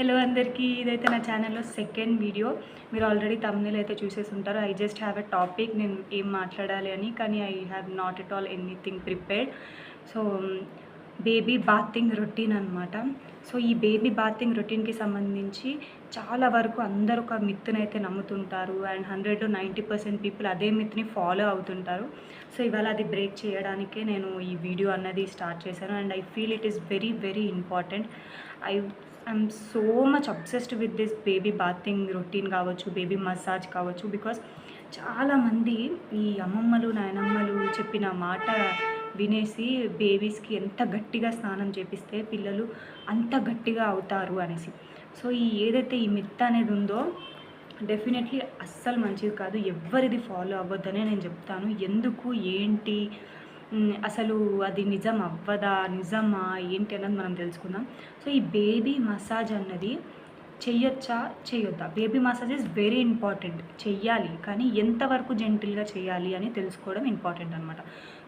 Hello అందరికీ, ఇదైతే నా ఛానల్లో సెకండ్ వీడియో. మీరు ఆల్రెడీ థంబ్‌నెయిల్ అయితే చూసేసి ఉంటారు. I just have a topic, నేను ఏం మాట్లాడాలి అని. కానీ I have not at all anything prepared. So baby bathing routine అనమాట. సో ఈ బేబీ బాతింగ్ రొటీన్కి సంబంధించి చాలా వరకు అందరూ ఒక మిత్తునైతే నమ్ముతుంటారు. అండ్ 100-90% పీపుల్ అదే మిత్ని ఫాలో అవుతుంటారు. సో ఇవాళ అది బ్రేక్ చేయడానికే నేను ఈ వీడియో అన్నది స్టార్ట్ చేశాను. And I feel it is very very important. I'm so much obsessed with this baby bathing routine కావచ్చు, బేబీ మసాజ్ కావచ్చు. బికాస్ చాలామంది ఈ అమ్మమ్మలు నాయనమ్మలు చెప్పిన మాట వినేసి బేబీస్కి ఎంత గట్టిగా స్నానం చేపిస్తే పిల్లలు అంత గట్టిగా అవుతారు అనేసి. సో ఏదైతే ఈ మిత్ అనేది ఉందో డెఫినెట్లీ అస్సలు మంచిది కాదు. ఎవ్వరిది ఫాలో అవ్వద్దనే నేను చెప్తాను. ఎందుకు ఏంటి అసలు అది నిజం అవ్వదా, నిజమా ఏంటి అన్నది మనం తెలుసుకుందాం. సో ఈ బేబీ మసాజ్ అన్నది చెయ్యొచ్చా చేయొద్దా? Baby massage is very important, చెయ్యాలి. కానీ ఎంతవరకు జెంటిల్గా చేయాలి అని తెలుసుకోవడం ఇంపార్టెంట్ అనమాట.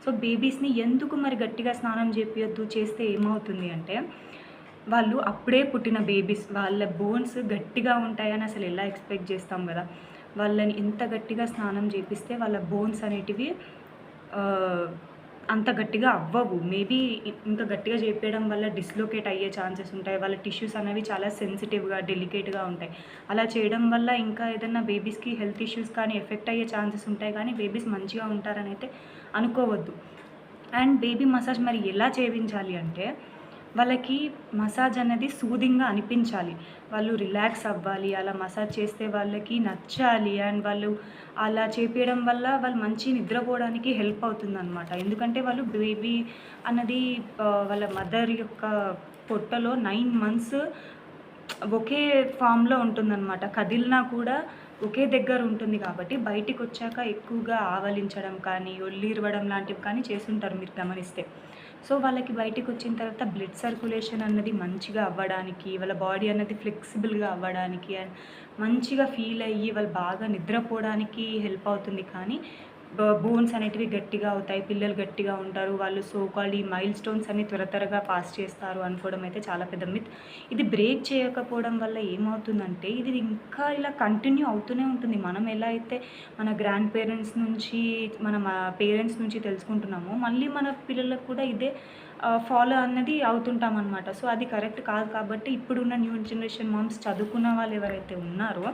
సో బేబీస్ని ఎందుకు మరి గట్టిగా స్నానం చేపియొద్దు, చేస్తే ఏమవుతుంది అంటే, వాళ్ళు అప్పుడే పుట్టిన బేబీస్ వాళ్ళ బోన్స్ గట్టిగా ఉంటాయని అసలు ఎలా ఎక్స్పెక్ట్ చేస్తాం కదా. వాళ్ళని ఎంత గట్టిగా స్నానం చేపిస్తే వాళ్ళ బోన్స్ అనేటివి అంత గట్టిగా అవ్వవు. మేబీ ఇంకా గట్టిగా చేపించడం వల్ల డిస్లొకేట్ అయ్యే ఛాన్సెస్ ఉంటాయి. వాళ్ళ టిష్యూస్ అనేవి చాలా సెన్సిటివ్గా డెలికేట్గా ఉంటాయి. అలా చేయడం వల్ల ఇంకా ఏదైనా బేబీస్కి హెల్త్ ఇష్యూస్ కానీ ఎఫెక్ట్ అయ్యే ఛాన్సెస్ ఉంటాయి. కానీ బేబీస్ మంచిగా ఉంటారని అయితే అనుకోవద్దు. అండ్ బేబీ మసాజ్ మరి ఎలా చేయించాలి అంటే, వాళ్ళకి మసాజ్ అనేది సూదింగ్గా అనిపించాలి, వాళ్ళు రిలాక్స్ అవ్వాలి. అలా మసాజ్ చేస్తే వాళ్ళకి నచ్చాలి. అండ్ వాళ్ళు అలా చేపించడం వల్ల వాళ్ళు మంచి నిద్రపోవడానికి హెల్ప్ అవుతుందన్నమాట. ఎందుకంటే వాళ్ళు బేబీ అన్నది వాళ్ళ మదర్ యొక్క పొట్టలో 9 months ఒకే ఫామ్లో ఉంటుందన్నమాట. కదిలినా కూడా ఒకే దగ్గర ఉంటుంది కాబట్టి బయటికి వచ్చాక ఎక్కువగా ఆవలించడం కానీ, ఒళ్ళిరవడం లాంటివి కానీ చేస్తుంటారు మీరు గమనిస్తే. సో వాళ్ళకి బయటికి వచ్చిన తర్వాత బ్లడ్ సర్క్యులేషన్ అన్నది మంచిగా అవ్వడానికి, వాళ్ళ బాడీ అన్నది ఫ్లెక్సిబుల్గా అవ్వడానికి అండ్ మంచిగా ఫీల్ అయ్యి వాళ్ళు బాగా నిద్రపోవడానికి హెల్ప్ అవుతుంది. కానీ బోన్స్ అనేటివి గట్టిగా అవుతాయి, పిల్లలు గట్టిగా ఉంటారు, వాళ్ళు సో కాల్డ్ ఈ మైల్ స్టోన్స్ అన్ని త్వరగా పాస్ చేస్తారు అనుకోవడం అయితే చాలా పెద్ద మిత్. ఇది బ్రేక్ చేయకపోవడం వల్ల ఏమవుతుందంటే, ఇది ఇంకా ఇలా కంటిన్యూ అవుతూనే ఉంటుంది. మనం ఎలా అయితే మన గ్రాండ్ పేరెంట్స్ నుంచి, మన పేరెంట్స్ నుంచి తెలుసుకుంటున్నామో, మళ్ళీ మన పిల్లలకు కూడా ఇదే ఫాలో అన్నది అవుతుంటాం అనమాట. సో అది కరెక్ట్ కాదు. కాబట్టి ఇప్పుడున్న న్యూ జనరేషన్ మామ్స్, చదువుకున్న వాళ్ళు ఎవరైతే ఉన్నారో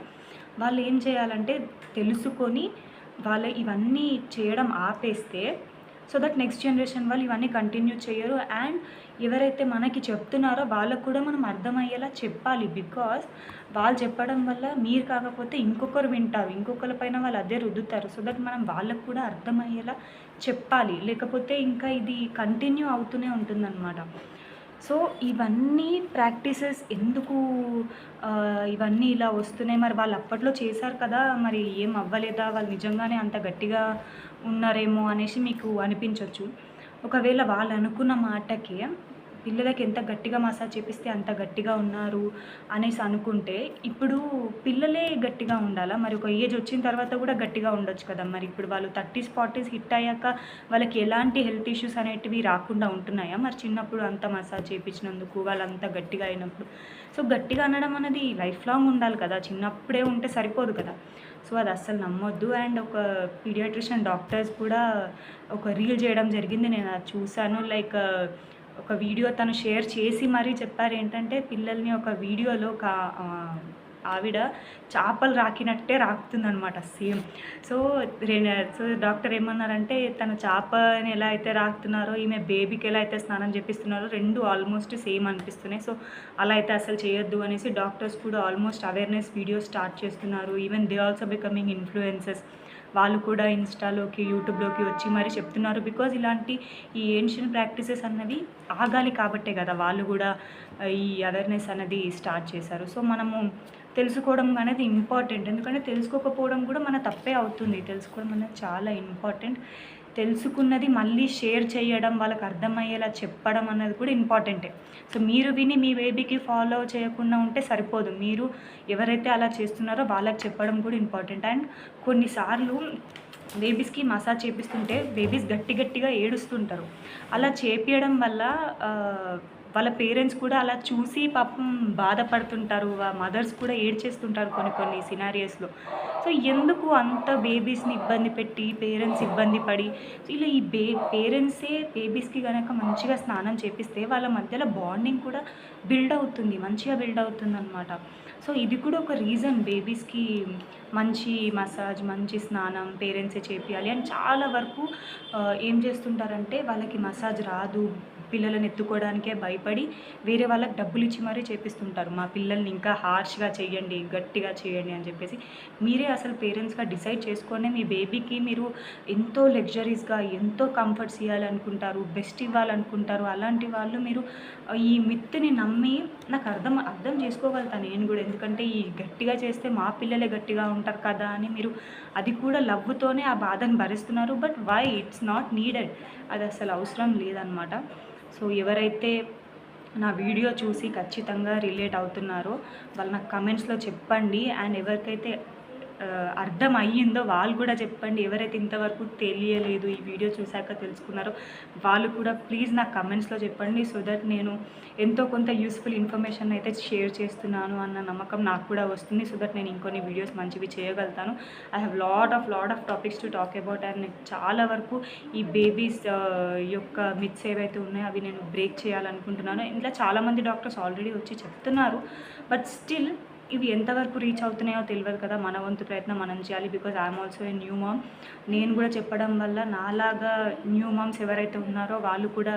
వాళ్ళు ఏం చేయాలంటే తెలుసుకొని వాళ్ళు ఇవన్నీ చేయడం ఆపేస్తే, సో దట్ నెక్స్ట్ జనరేషన్ వాళ్ళు ఇవన్నీ కంటిన్యూ చేయరు. అండ్ ఎవరైతే మనకి చెప్తున్నారో వాళ్ళకు కూడా మనం అర్థమయ్యేలా చెప్పాలి. బికాస్ వాళ్ళు చెప్పడం వల్ల మీరు కాకపోతే ఇంకొకరు వింటారు, ఇంకొకరి పైన వాళ్ళు అదే రుద్దుతారు. సో దట్ మనం వాళ్ళకు కూడా అర్థమయ్యేలా చెప్పాలి. లేకపోతే ఇంకా ఇది కంటిన్యూ అవుతూనే ఉంటుందన్నమాట. సో ఇవన్నీ ప్రాక్టీసెస్ ఎందుకు ఇవన్నీ ఇలా వస్తున్నాయి? మరి వాళ్ళు అప్పట్లో చేశారు కదా, మరి ఏం అవ్వలేదా? వాళ్ళు నిజంగానే అంత గట్టిగా ఉన్నారేమో అనేసి మీకు అనిపించవచ్చు. ఒకవేళ వాళ్ళు అనుకున్న మాటకి పిల్లలకి ఎంత గట్టిగా మసాజ్ చేపిస్తే అంత గట్టిగా ఉన్నారు అనేసి అనుకుంటే, ఇప్పుడు పిల్లలే గట్టిగా ఉండాలా? మరి ఒక ఏజ్ వచ్చిన తర్వాత కూడా గట్టిగా ఉండొచ్చు కదా. మరి ఇప్పుడు వాళ్ళు 30s 40s హిట్ అయ్యాక వాళ్ళకి ఎలాంటి హెల్త్ ఇష్యూస్ అనేటివి రాకుండా ఉంటున్నాయా? మరి చిన్నప్పుడు అంత మసాజ్ చేయించినందుకు, వాళ్ళంత గట్టిగా అయినప్పుడు. సో గట్టిగా అనడం అనేది లైఫ్ లాంగ్ ఉండాలి కదా, చిన్నప్పుడే ఉంటే సరిపోదు కదా. సో అది అస్సలు నమ్మొద్దు. అండ్ ఒక పీడియాట్రిషియన్ డాక్టర్స్ కూడా ఒక రీల్ చేయడం జరిగింది, నేను అది చూశాను. లైక్ ఒక వీడియో తను షేర్ చేసి మరీ చెప్పారు. ఏంటంటే, పిల్లల్ని ఒక వీడియోలో ఒక ఆవిడ చేపలు రాకినట్టే రాకుతుందనమాట సేమ్. సో డాక్టర్ ఏమన్నారంటే, తను చేపని ఎలా అయితే రాకుతున్నారో ఈమె బేబీకి ఎలా అయితే స్నానం చేపిస్తున్నారో రెండు ఆల్మోస్ట్ సేమ్ అనిపిస్తున్నాయి. సో అలా అయితే అసలు చేయొద్దు అనేసి డాక్టర్స్ కూడా ఆల్మోస్ట్ అవేర్నెస్ వీడియోస్ స్టార్ట్ చేస్తున్నారు. Even they also becoming influencers. వాళ్ళు కూడా ఇన్స్టాలోకి, యూట్యూబ్లోకి వచ్చి మరీ చెప్తున్నారు. బికాజ్ ఇలాంటి ఈ ఏన్షియన్ ప్రాక్టీసెస్ అన్నవి ఆగాలి కాబట్టే కదా వాళ్ళు కూడా ఈ అవేర్నెస్ అనేది స్టార్ట్ చేశారు. సో మనము తెలుసుకోవడం అనేది ఇంపార్టెంట్. ఎందుకంటే తెలుసుకోకపోవడం కూడా మన తప్పే అవుతుంది. తెలుసుకోవడం అనేది చాలా ఇంపార్టెంట్. తెలుసుకున్నది మళ్ళీ షేర్ చేయడం, వాళ్ళకి అర్థమయ్యేలా చెప్పడం అన్నది కూడా ఇంపార్టెంటే. సో మీరు విని మీ బేబీకి ఫాలో చేయకుండా ఉంటే సరిపోదు. మీరు ఎవరైతే అలా చేస్తున్నారో వాళ్ళకి చెప్పడం కూడా ఇంపార్టెంట్. అండ్ కొన్నిసార్లు బేబీస్కి మసాజ్ చేపిస్తుంటే బేబీస్ గట్టిగా ఏడుస్తుంటారు. అలా చేపియడం వల్ల వాళ్ళ పేరెంట్స్ కూడా అలా చూసి పాపం బాధపడుతుంటారు. మదర్స్ కూడా ఏడ్చేస్తుంటారు కొన్ని కొన్ని సినారియోస్‌లో. సో, ఎందుకు అంత బేబీస్‌ని ఇబ్బంది పెట్టి, పేరెంట్స్ ఇబ్బంది పడి, ఇలా ఈ పేరెంట్సే బేబీస్‌కి గనక మంచిగా స్నానం చేపిస్తే వాళ్ళ మధ్యలో బాండింగ్ కూడా బిల్డ్ అవుతుంది. మంచిగా బిల్డ్ అవుతుందనమాట. సో, ఇది కూడా ఒక రీజన్ బేబీస్‌కి మంచి మసాజ్, మంచి స్నానం పేరెంట్సే చేపియాలి అని చాలా వరకు ఏం చేస్తుంటారంటే వాళ్ళకి మసాజ్ రాదు, పిల్లలని ఎత్తుకోవడానికే భయపడి వేరే వాళ్ళకి డబ్బులిచ్చి మరీ చేపిస్తుంటారు. మా పిల్లల్ని ఇంకా హార్ష్‌గా చేయండి, గట్టిగా చేయండి అని చెప్పేసి. మీరే అసలు పేరెంట్స్‌గా డిసైడ్ చేసుకొని మీ బేబీకి మీరు ఎంతో లగ్జరీస్‌గా, ఎంతో కంఫర్ట్స్ ఇయ్యాలనుకుంటారు, బెస్ట్ ఇవ్వాలనుకుంటారు. అలాంటి వాళ్ళు మీరు ఈ మిత్‌ని నమ్మి నాకు అర్థం చేసుకోగలుగుతా నేను గూడా. ఎందుకంటే ఈ గట్టిగా చేస్తే మా పిల్లలే గట్టిగా ఉంటారు కదా అని మీరు అది కూడా లవ్‌తోనే ఆ బాధను భరిస్తున్నారు. But why? It's not needed. అది అసలు అవసరం లేదనమాట. సో, ఎవరైతే నా వీడియో చూసి ఖచ్చితంగా రిలేట్ అవుతున్నారో వాళ్ళు నాకు కమెంట్స్‌లో చెప్పండి. అండ్ ఎవరికైతే అర్థం అయ్యిందో వాళ్ళు కూడా చెప్పండి. ఎవరైతే ఇంతవరకు తెలియలేదు ఈ వీడియో చూసాక తెలుసుకున్నారో వాళ్ళు కూడా ప్లీజ్ నాకు కమెంట్స్‌లో చెప్పండి. సో దట్ నేను ఎంతో కొంత యూస్‌ఫుల్ ఇన్ఫర్మేషన్ అయితే షేర్ చేస్తున్నాను అన్న నమ్మకం నాకు కూడా వస్తుంది. సో దట్ నేను ఇంకొన్ని వీడియోస్ మంచివి చేయగలుగుతాను. I have lot of topics to talk about. And నేను చాలా వరకు ఈ బేబీస్ యొక్క మిత్స్ ఏవైతే ఉన్నాయో అవి నేను బ్రేక్ చేయాలనుకుంటున్నాను. ఇంట్లో చాలామంది డాక్టర్స్ ఆల్రెడీ వచ్చి చెప్తున్నారు. బట్ స్టిల్ ఇవి ఎంతవరకు రీచ్ అవుతున్నాయో తెలియదు కదా. మన వంతు ప్రయత్నం మనం చేయాలి. Because I'm also a new mom. నేను కూడా చెప్పడం వల్ల నాలాగా న్యూ మామ్స్ ఎవరైతే ఉన్నారో వాళ్ళు కూడా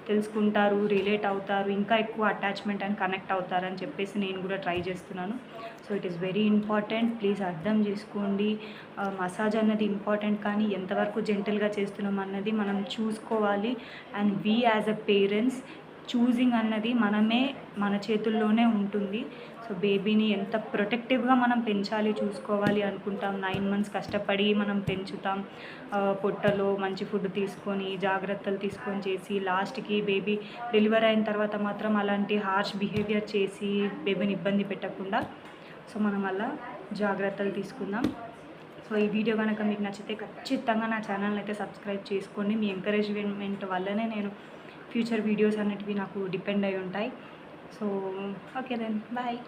తెలుసుకుంటారు, రిలేట్ అవుతారు, ఇంకా ఎక్కువ అటాచ్మెంట్ అండ్ కనెక్ట్ అవుతారని చెప్పేసి నేను కూడా ట్రై చేస్తున్నాను. So it is very important. Please అర్థం చేసుకోండి. మసాజ్ అన్నది ఇంపార్టెంట్, కానీ ఎంతవరకు జెంటల్గా చేస్తున్నాం అన్నది మనం చూసుకోవాలి. And we as a parents choosing అన్నది మన చేతుల్లోనే ఉంటుంది. సో బేబీని ఎంత ప్రొటెక్టివ్గా మనం పెంచాలి, చూసుకోవాలి అనుకుంటాం. 9 మంత్స్ కష్టపడి మనం పెంచుతాం. పొట్టలో మంచి ఫుడ్ తీసుకొని, జాగ్రత్తలు తీసుకొని చేసి లాస్ట్కి బేబీ డెలివరీ అయిన తర్వాత మాత్రం అలాంటి హార్ష్ బిహేవియర్ చేసి బేబీని ఇబ్బంది పెట్టకుండా సో మనం అలా జాగ్రత్తలు తీసుకుందాం. సో ఈ వీడియో కనుక మీకు నచ్చితే ఖచ్చితంగా నా ఛానల్ని అయితే సబ్స్క్రైబ్ చేసుకోండి. మీ ఎంకరేజ్మెంట్ వల్లనే నేను ఫ్యూచర్ వీడియోస్ అనేటివి నాకు డిపెండ్ అయి ఉంటాయి. So okay then bye.